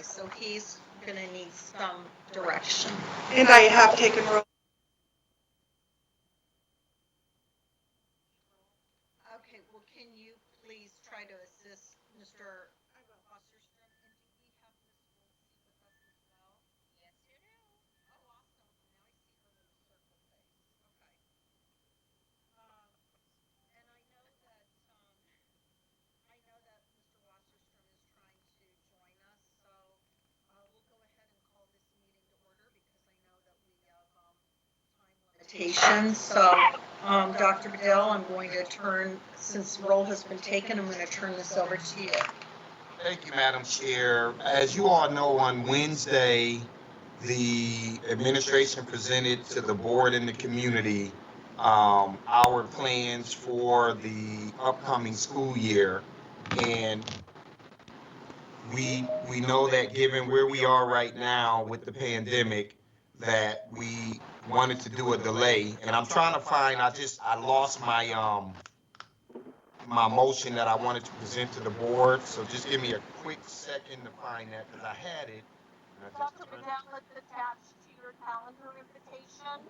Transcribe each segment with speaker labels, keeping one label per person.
Speaker 1: So he's going to need some direction.
Speaker 2: And I have taken roll.
Speaker 1: Okay, well, can you please try to assist Mr. Wasserstrom? And do we have Ms. Wolsey with us as well? Yes, you do. Oh, awesome. Now I see her little circle face. Okay. Um, and I know that Mr. Wasserstrom is trying to join us, so we'll go ahead and call this meeting to order because I know that we have time limitations. So, Dr. Bedell, I'm going to turn, since roll has been taken, I'm going to turn this over to you.
Speaker 3: Thank you, Madam Chair. As you all know, on Wednesday, the administration presented to the board and the community our plans for the upcoming school year. And we know that given where we are right now with the pandemic, that we wanted to do a delay. And I'm trying to find, I lost my motion that I wanted to present to the board. So just give me a quick second to find that because I had it.
Speaker 4: Dr. Bedell, it's attached to your calendar invitation.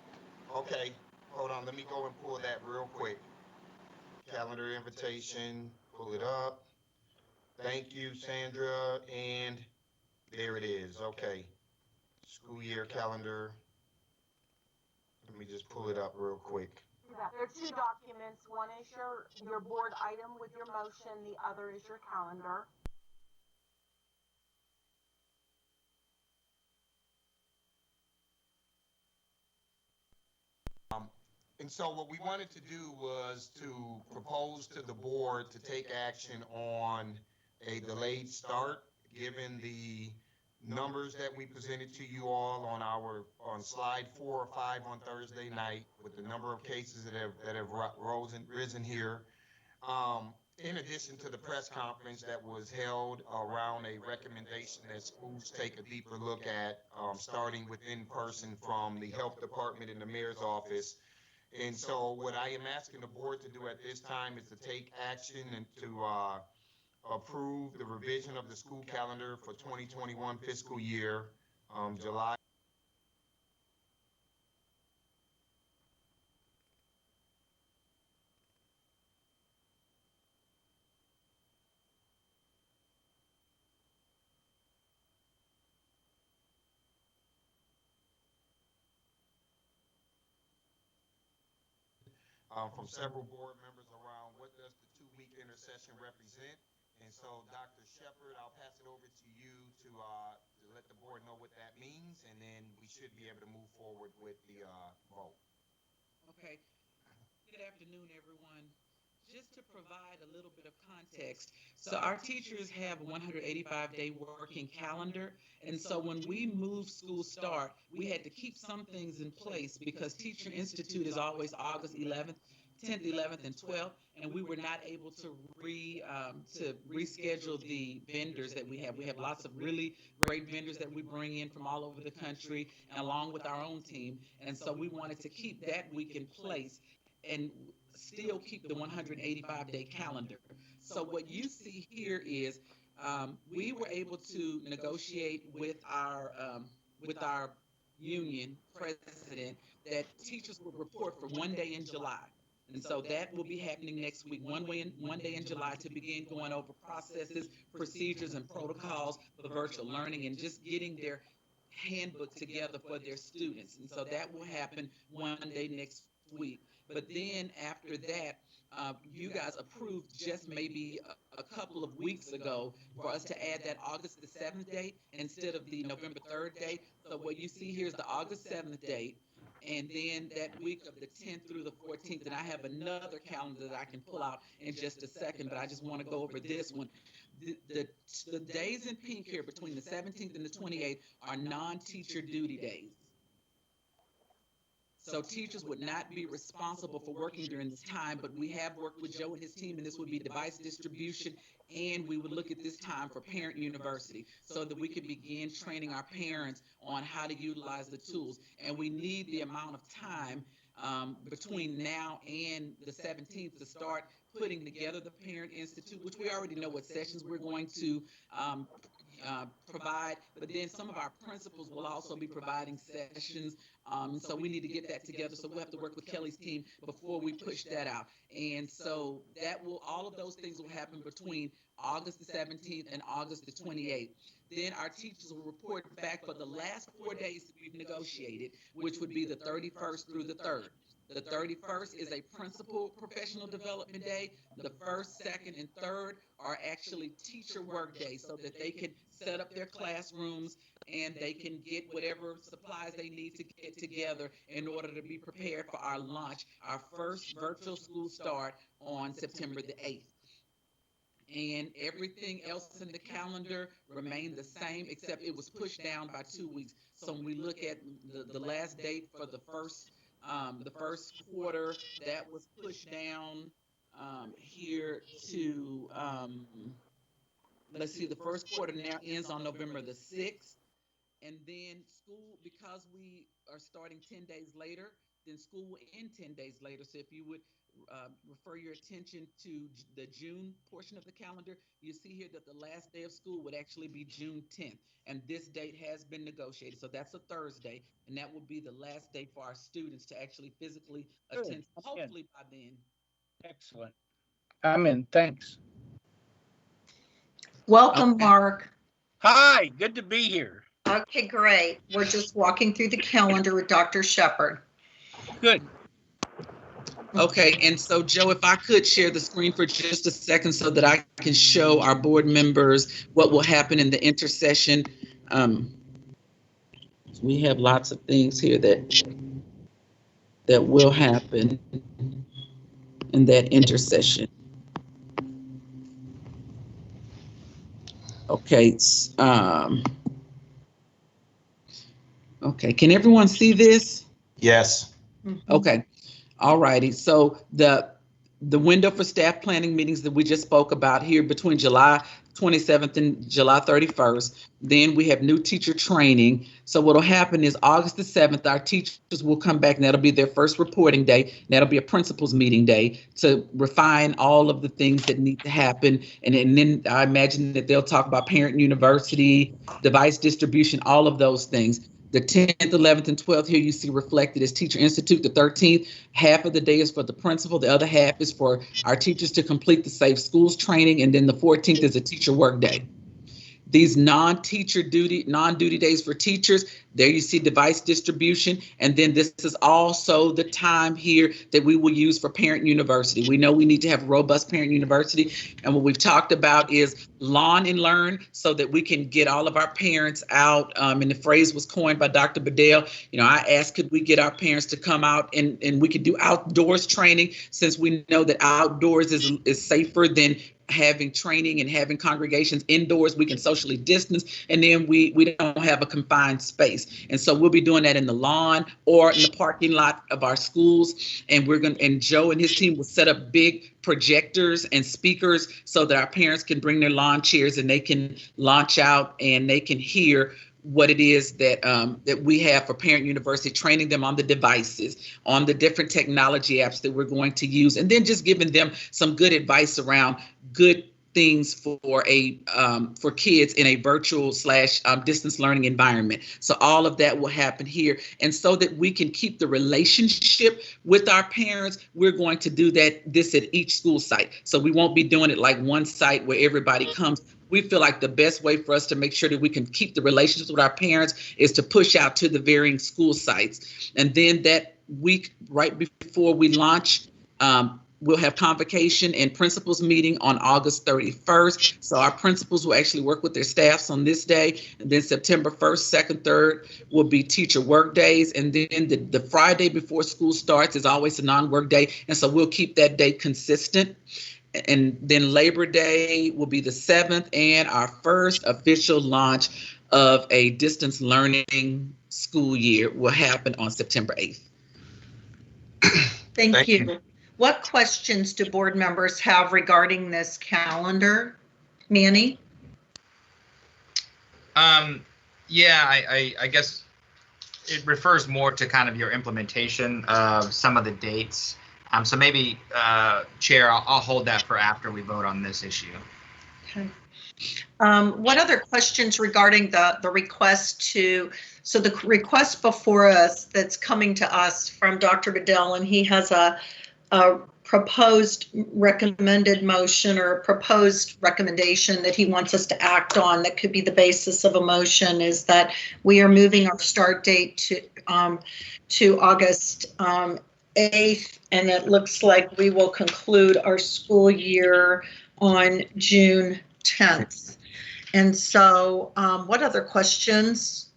Speaker 3: Okay, hold on. Let me go and pull that real quick. Calendar invitation, pull it up. Thank you, Sandra. And there it is. Okay. School year calendar. Let me just pull it up real quick.
Speaker 4: Yeah, there are two documents. One is your board item with your motion. The other is your calendar.
Speaker 3: And so what we wanted to do was to propose to the board to take action on a delayed start, given the numbers that we presented to you all on slide 4 or 5 on Thursday night, with the number of cases that have risen here. In addition to the press conference that was held around a recommendation that schools take a deeper look at starting with in person from the health department and the mayor's office. And so what I am asking the board to do at this time is to take action and to approve the revision of the school calendar for 2021 fiscal year, July. From several board members around what does the 2-week intercession represent. And so, Dr. Shepard, I'll pass it over to you to let the board know what that means, and then we should be able to move forward with the vote.
Speaker 5: Okay. Good afternoon, everyone. Just to provide a little bit of context, so our teachers have a 185-day working calendar, and so when we moved school start, we had to keep some things in place because Teacher Institute is always August 11th, 10th, 11th, and 12th, and we were not able to reschedule the vendors that we have. We have lots of really great vendors that we bring in from all over the country, and along with our own team, and so we wanted to keep that week in place and still keep the 185-day calendar. So what you see here is we were able to negotiate with our union president that teachers would report for one day in July. And so that will be happening next week, one day in July, to begin going over processes, procedures, and protocols for virtual learning and just getting their handbook together for their students. And so that will happen one day next week. But then after that, you guys approved just maybe a couple of weeks ago for us to add that August the 7th date instead of the November 3rd date. So what you see here is the August 7th date, and then that week of the 10th through the 14th. And I have another calendar that I can pull out in just a second, but I just want to go over this one. The days in pink here between the 17th and the 28th are non-teacher duty days. So teachers would not be responsible for working during this time, but we have worked with Joe and his team, and this would be device distribution, and we would look at this time for Parent University so that we could begin training our parents on how to utilize the tools. And we need the amount of time between now and the 17th to start putting together the Parent Institute, which we already know what sessions we're going to provide, but then some of our principals will also be providing sessions. So we need to get that together. So we'll have to work with Kelly's team before we push that out. And so all of those things will happen between August the 17th and August the 28th. Then our teachers will report back for the last 4 days that we've negotiated, which would be the 31st through the 3rd. The 31st is a principal professional development day. The 1st, 2nd, and 3rd are actually teacher work days so that they can set up their classrooms and they can get whatever supplies they need to get together in order to be prepared for our launch, our first virtual school start on September the 8th. And everything else in the calendar remained the same, except it was pushed down by 2 weeks. So when we look at the last date for the first quarter, that was pushed down here to, let's see, the first quarter now ends on November the 6th. And then school, because we are starting 10 days later, then school will end 10 days later. So if you would refer your attention to the June portion of the calendar, you see here that the last day of school would actually be June 10th. And this date has been negotiated. So that's a Thursday. And that will be the last day for our students to actually physically attend. Hopefully by then.
Speaker 6: Excellent. I'm in. Thanks.
Speaker 1: Welcome,
Speaker 5: Okay.
Speaker 1: Mark.
Speaker 6: Hi, good to be here.
Speaker 1: Okay, great. We're just walking through the calendar with Dr. Shepard.
Speaker 6: Good.
Speaker 5: Okay, and so Joe, if I could share the screen for just a second so that I can show our board members what will happen in the intercession. We have lots of things here that will happen in that intercession. Okay, okay, can everyone see this?
Speaker 3: Yes.
Speaker 5: Okay. All righty. So the window for staff planning meetings that we just spoke about here between July 27th and July 31st. Then we have new teacher training. So what'll happen is August the 7th, our teachers will come back and that'll be their first reporting day. And that'll be a principals meeting day to refine all of the things that need to happen. And then I imagine that they'll talk about parent university, device distribution, all of those things. The 10th, 11th, and 12th here you see reflected as Teacher Institute. The 13th, half of the day is for the principal. The other half is for our teachers to complete the Safe Schools training. And then the 14th is a teacher work day. These non-duty days for teachers, there you see device distribution. And then this is also the time here that we will use for parent university. We know we need to have robust parent university. And what we've talked about is lawn and learn so that we can get all of our parents out. And the phrase was coined by Dr. Bedell. I asked, could we get our parents to come out and we could do outdoors training, since we know that outdoors is safer than having training and having congregations indoors. We can socially distance, and then we don't have a confined space. And so we'll be doing that in the lawn or in the parking lot of our schools. And Joe and his team will set up big projectors and speakers so that our parents can bring their lawn chairs and they can launch out and they can hear what it is that we have for Parent University, training them on the devices, on the different technology apps that we're going to use, and then just giving them some good advice around good things for kids in a virtual / distance learning environment. So all of that will happen here. And so that we can keep the relationship with our parents, we're going to do this at each school site. So we won't be doing it like one site where everybody comes. We feel like the best way for us to make sure that we can keep the relationships with our parents is to push out to the varying school sites. And then that week right before we launch, we'll have convocation and principals meeting on August 31st. So our principals will actually work with their staffs on this day. And then September 1st, 2nd, 3rd will be teacher work days. And then the Friday before school starts is always a non-work day. And so we'll keep that date consistent. And then Labor Day will be the 7th, and our first official launch of a distance learning school year will happen on September 8th.
Speaker 1: Thank you. What questions do board members have regarding this calendar? Manny?
Speaker 7: Yeah, I guess it refers more to kind of your implementation of some of the dates. So maybe, Chair, I'll hold that for after we vote on this issue.
Speaker 1: Okay. What other questions regarding the request so the request before us that's coming to us from Dr. Bedell, and he has a proposed recommended motion or a proposed recommendation that he wants us to act on that could be the basis of a motion, is that we are moving our start date to August 8th, and it looks like we will conclude our school year on June 10th. And so what other questions?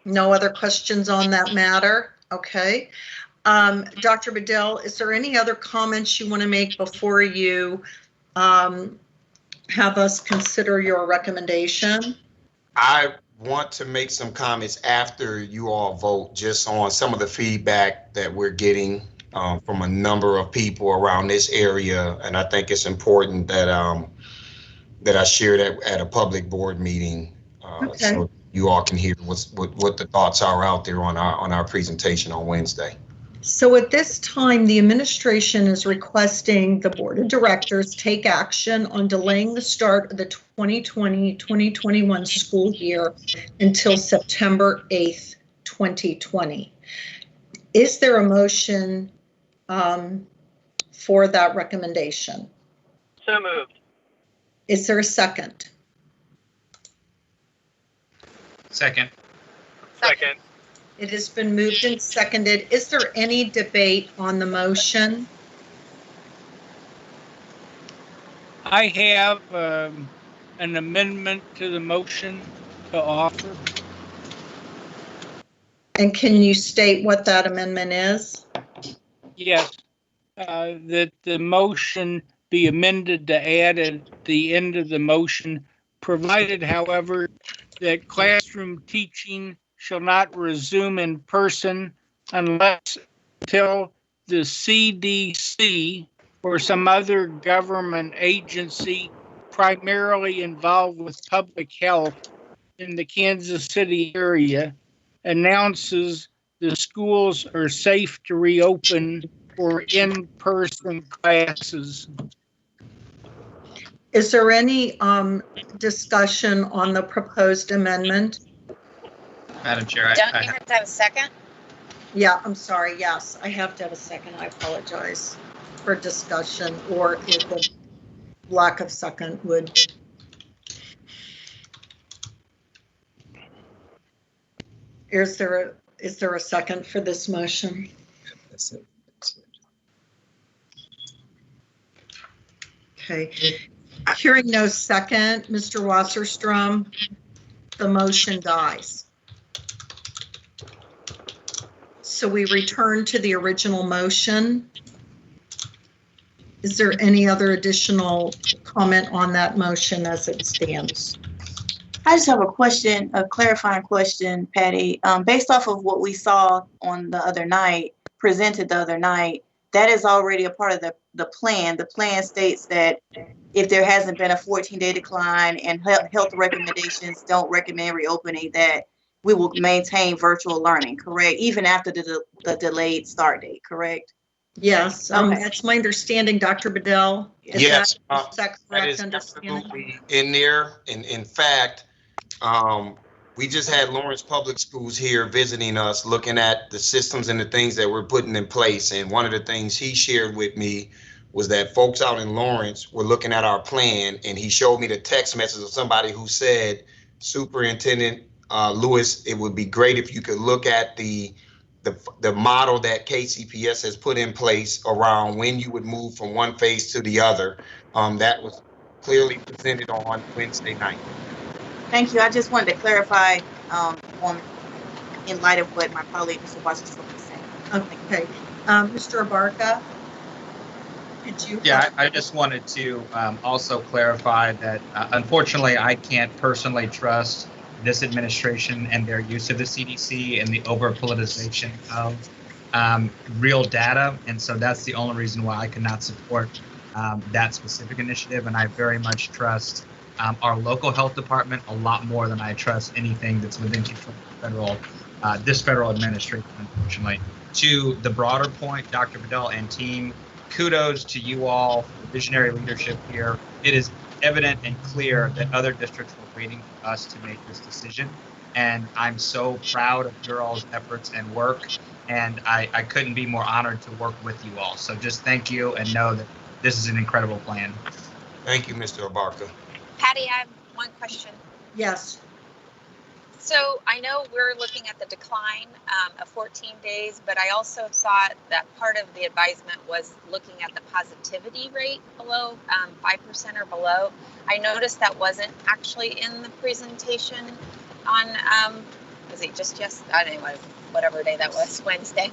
Speaker 1: No other questions on that matter? Okay. Dr. Bedell, is there any other comments you want to make before you have us consider your recommendation?
Speaker 3: I want to make some comments after you all vote, just on some of the feedback that we're getting from a number of people around this area, and I think it's important that that I share that at a public board meeting,
Speaker 1: Okay.
Speaker 3: so you all can hear what the thoughts are out there on our presentation on Wednesday.
Speaker 1: So at this time, the administration is requesting the board of directors take action on delaying the start of the 2020-2021 school year until September 8th, 2020. Is there a motion for that recommendation?
Speaker 8: So moved.
Speaker 1: Is there a second?
Speaker 7: Second.
Speaker 8: Second.
Speaker 1: It has been moved and seconded. Is there any debate on the motion?
Speaker 6: I have an amendment to the motion to offer.
Speaker 1: And can you state what that amendment is?
Speaker 6: Yes, that the motion be amended to add at the end of the motion, provided, however, that classroom teaching shall not resume in person unless until the CDC or some other government agency primarily involved with public health in the Kansas City area announces the schools are safe to reopen for in-person classes.
Speaker 1: Is there any discussion on the proposed amendment?
Speaker 7: Madam Chair,
Speaker 9: Don't you have to have a second?
Speaker 1: Yeah, I'm sorry. Yes, I have to have a second. I apologize for discussion, or if the lack of second would. Is there a second for this motion? Okay. Hearing no second, Mr. Wasserstrom, the motion dies. So we return to the original motion. Is there any other additional comment on that motion as it stands?
Speaker 2: I just have a question, a clarifying question, Patty. Based off of what we saw on the other night, presented the other night, that is already a part of the plan. The plan states that if there hasn't been a 14-day decline and health recommendations don't recommend reopening, that we will maintain virtual learning, correct? Even after the delayed start date, correct?
Speaker 1: Yes,
Speaker 2: Okay.
Speaker 1: that's my understanding, Dr. Bedell.
Speaker 3: Yes,
Speaker 1: Is that
Speaker 3: that
Speaker 1: correct
Speaker 3: is
Speaker 1: understanding?
Speaker 3: absolutely in there. And in fact, we just had Lawrence Public Schools here visiting us, looking at the systems and the things that we're putting in place. And one of the things he shared with me was that folks out in Lawrence were looking at our plan, and he showed me the text message of somebody who said, Superintendent Lewis, it would be great if you could look at the model that KCPS has put in place around when you would move from one phase to the other. That was clearly presented on Wednesday night.
Speaker 2: Thank you. I just wanted to clarify in light of what my colleague, Mr. Washington, was saying.
Speaker 1: Okay. Mr. Abarca, did you?
Speaker 7: Yeah, I just wanted to also clarify that unfortunately, I can't personally trust this administration and their use of the CDC and the over-politicization of real data. And so that's the only reason why I cannot support that specific initiative. And I very much trust our local health department a lot more than I trust anything that's within control of this federal administration, unfortunately. To the broader point, Dr. Bedell and team, kudos to you all for the visionary leadership here. It is evident and clear that other districts were waiting for us to make this decision. And I'm so proud of your all's efforts and work. And I couldn't be more honored to work with you all. So just thank you and know that this is an incredible plan.
Speaker 3: Thank you, Mr. Abarca.
Speaker 9: Patty, I have one question.
Speaker 1: Yes.
Speaker 9: So I know we're looking at the decline of 14 days, but I also thought that part of the advisement was looking at the positivity rate below 5% or below. I noticed that wasn't actually in the presentation on, was it just anyway, whatever day that was, Wednesday.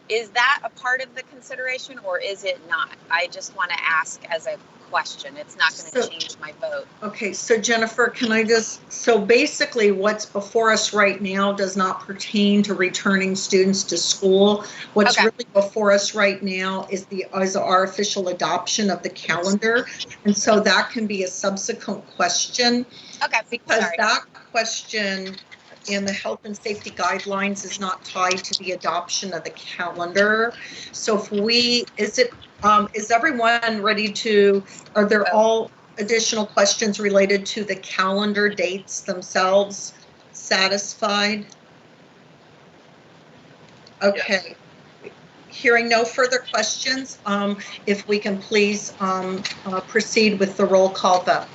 Speaker 9: Is that a part of the consideration or is it not? I just want to ask as a question. It's not going to change my vote.
Speaker 1: Okay, so Jennifer, so basically what's before us right now does not pertain to returning students to school. What's really before us right now is our official adoption of the calendar. And so that can be a subsequent question.
Speaker 9: Okay,
Speaker 1: because that question in the health and safety guidelines is not tied to the adoption of the calendar. So is everyone ready to, are there all additional questions related to the calendar dates themselves satisfied? Okay. Yes. Hearing no further questions, if we can please proceed with the roll call vote.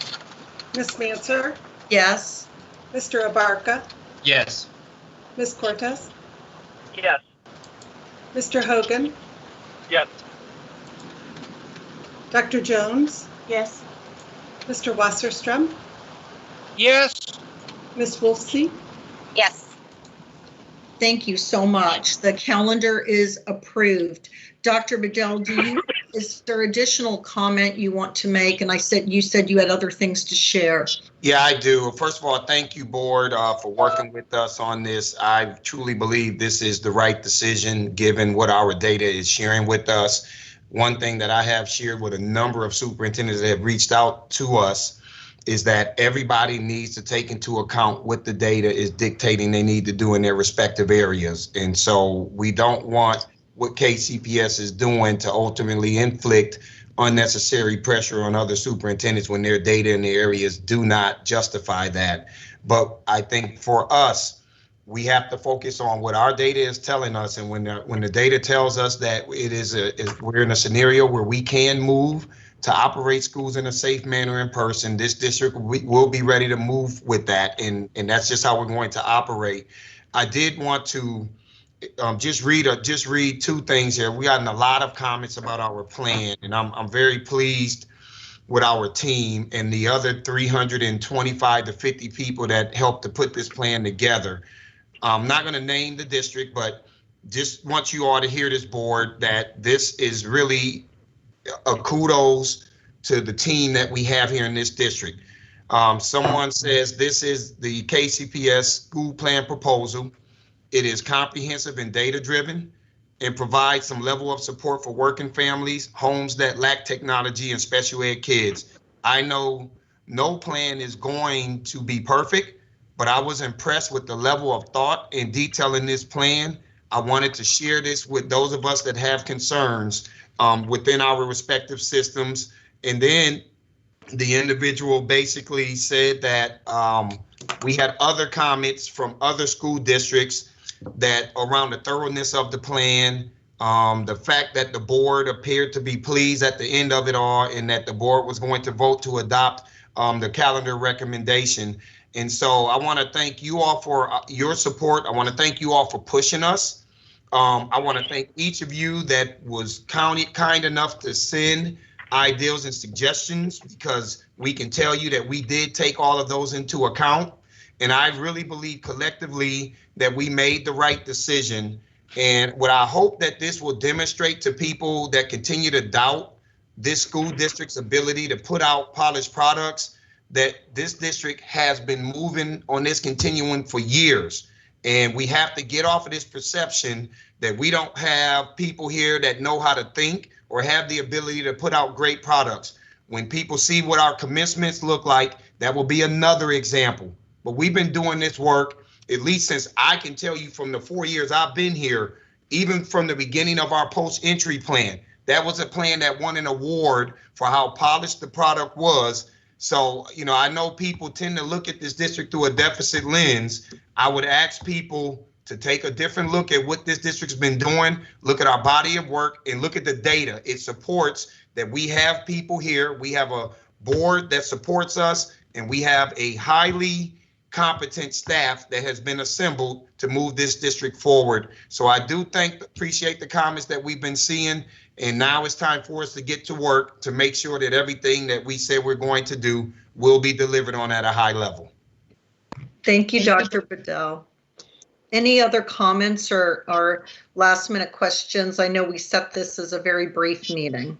Speaker 10: Ms. Manser?
Speaker 1: Yes.
Speaker 10: Mr. Abarca?
Speaker 7: Yes.
Speaker 10: Ms. Cortez?
Speaker 8: Yes.
Speaker 10: Mr. Hogan?
Speaker 8: Yes.
Speaker 10: Dr. Jones?
Speaker 2: Yes.
Speaker 10: Mr. Wasserstrom?
Speaker 6: Yes.
Speaker 10: Ms. Wolfsey?
Speaker 9: Yes.
Speaker 1: Thank you so much. The calendar is approved. Dr. Bedell, is there additional comment you want to make? And you said you had other things to share.
Speaker 3: Yeah, I do. First of all, thank you, board, for working with us on this. I truly believe this is the right decision given what our data is sharing with us. One thing that I have shared with a number of superintendents that have reached out to us is that everybody needs to take into account what the data is dictating they need to do in their respective areas. And so we don't want what KCPS is doing to ultimately inflict unnecessary pressure on other superintendents when their data in their areas do not justify that. But I think for us, we have to focus on what our data is telling us. And when the data tells us that we're in a scenario where we can move to operate schools in a safe manner in person, this district will be ready to move with that. And that's just how we're going to operate. I did want to just read two things here. We gotten a lot of comments about our plan, and I'm very pleased with our team and the other 325 to 50 people that helped to put this plan together. I'm not going to name the district, but just want you all to hear this board that this is really a kudos to the team that we have here in this district. Someone says this is the KCPS school plan proposal. It is comprehensive and data driven and provides some level of support for working families, homes that lack technology, and special ed kids. I know no plan is going to be perfect, but I was impressed with the level of thought and detail in this plan. I wanted to share this with those of us that have concerns within our respective systems. And then the individual basically said that we had other comments from other school districts that around the thoroughness of the plan, the fact that the board appeared to be pleased at the end of it all, and that the board was going to vote to adopt the calendar recommendation. And so I want to thank you all for your support. I want to thank you all for pushing us. I want to thank each of you that was kind enough to send ideas and suggestions, because we can tell you that we did take all of those into account. And I really believe collectively that we made the right decision. And what I hope that this will demonstrate to people that continue to doubt this school district's ability to put out polished products, that this district has been moving on this continuum for years. And we have to get off of this perception that we don't have people here that know how to think or have the ability to put out great products. When people see what our commencements look like, that will be another example. But we've been doing this work, at least since I can tell you from the 4 years I've been here, even from the beginning of our post-entry plan. that was a plan that won an award for how polished the product was. So, you know, I know people tend to look at this district through a deficit lens. I would ask people to take a different look at what this district's been doing, look at our body of work, and look at the data. It supports that we have people here, we have a board that supports us, and we have a highly competent staff that has been assembled to move this district forward. So I do appreciate the comments that we've been seeing, and now it's time for us to get to work to make sure that everything that we said we're going to do will be delivered on at a high level.
Speaker 1: Thank you, Dr. Bedell. Any other comments or last minute questions? I know we set this as a very brief meeting.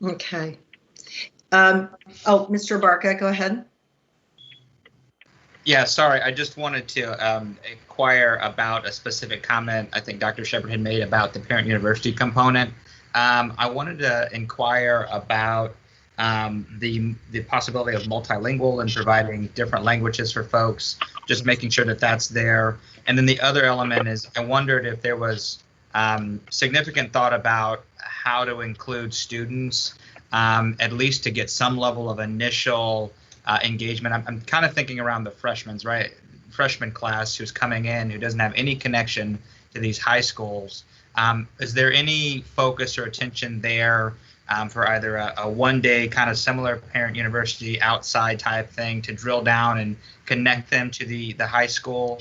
Speaker 1: Okay. Oh, Mr. Barca, go ahead.
Speaker 7: Yeah, sorry, I just wanted to inquire about a specific comment I think Dr. Shepard had made about the parent university component. I wanted to inquire about the possibility of multilingual and providing different languages for folks, just making sure that that's there. And then the other element is I wondered if there was significant thought about how to include students, at least to get some level of initial engagement. I'm kind of thinking around the freshman class who's coming in, who doesn't have any connection to these high schools. Is there any focus or attention there for either a one-day kind of similar parent university outside type thing to drill down and connect them to the high school?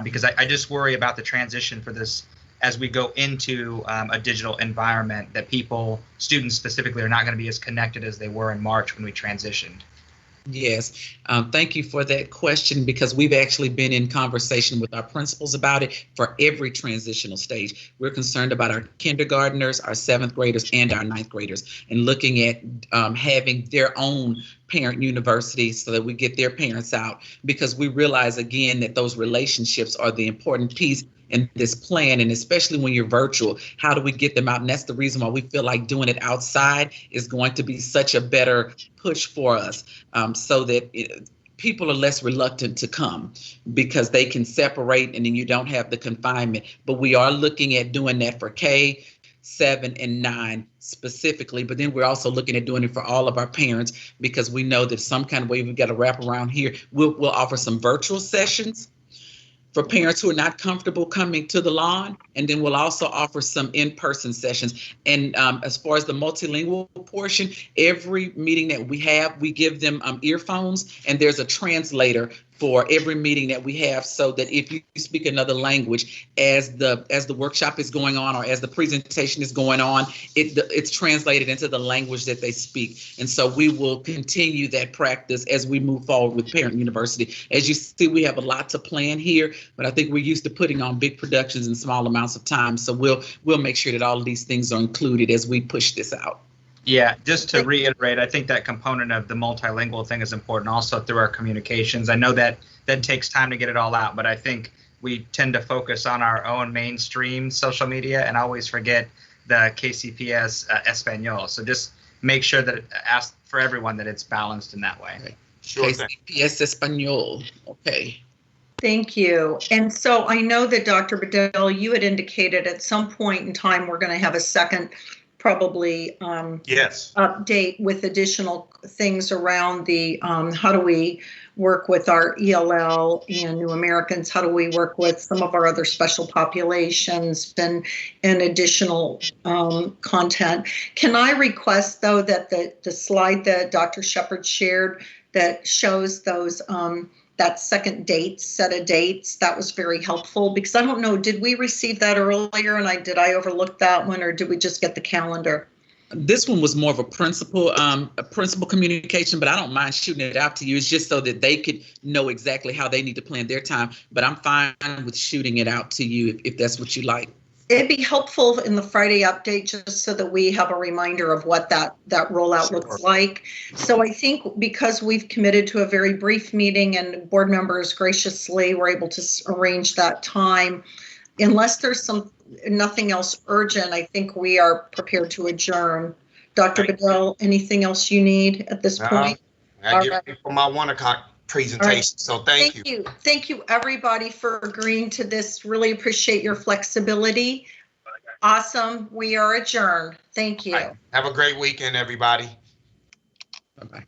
Speaker 7: Because I just worry about the transition for this as we go into a digital environment, that students specifically, are not going to be as connected as they were in March when we transitioned.
Speaker 5: Yes, thank you for that question, because we've actually been in conversation with our principals about it for every transitional stage. We're concerned about our kindergartners, our 7th graders, and our 9th graders, and looking at having their own parent university so that we get their parents out, because we realize again that those relationships are the important piece in this plan, and especially when you're virtual, how do we get them out? And that's the reason why we feel like doing it outside is going to be such a better push for us, so that people are less reluctant to come because they can separate and then you don't have the confinement. But we are looking at doing that for K, 7, and 9 specifically, but then we're also looking at doing it for all of our parents, because we know that some kind of way we've got to wrap around here. We'll offer some virtual sessions for parents who are not comfortable coming to the lawn, and then we'll also offer some in-person sessions. And as far as the multilingual portion, every meeting that we have, we give them earphones, and there's a translator for every meeting that we have, so that if you speak another language as the workshop is going on or as the presentation is going on, it's translated into the language that they speak. And so we will continue that practice as we move forward with Parent University. As you see, we have a lot to plan here, but I think we're used to putting on big productions in small amounts of time. So we'll make sure that all of these things are included as we push this out.
Speaker 7: Yeah, just to reiterate, I think that component of the multilingual thing is important also through our communications. I know that takes time to get it all out, but I think we tend to focus on our own mainstream social media and always forget the KCPS Espanol. So just make sure that ask for everyone that it's balanced in that way.
Speaker 3: Sure.
Speaker 5: KCPS Espanol. Okay.
Speaker 1: Thank you. And so I know that Dr. Bedell, you had indicated at some point in time we're going to have a second probably
Speaker 3: yes,
Speaker 1: update with additional things around the how do we work with our ELL and New Americans, how do we work with some of our other special populations and additional content. Can I request though that the slide that Dr. Shepard shared that shows those that second set of dates, that was very helpful, because I don't know, did we receive that earlier and did I overlook that one, or did we just get the calendar?
Speaker 5: This one was more of a principal communication, but I don't mind shooting it out to you. It's just so that they could know exactly how they need to plan their time, but I'm fine with shooting it out to you if that's what you like.
Speaker 1: It'd be helpful in the Friday update just so that we have a reminder of what that rollout looks like. So I think because we've committed to a very brief meeting and board members graciously were able to arrange that time, unless there's nothing else urgent, I think we are prepared to adjourn. Dr. Bedell, anything else you need at this point?
Speaker 3: I get ready for my 1 o'clock presentation. Right. So thank you.
Speaker 1: Thank you everybody for agreeing to this. Really appreciate your flexibility. Awesome. We are adjourned. Thank you.
Speaker 3: All right. Have a great weekend, everybody.
Speaker 5: Bye-bye.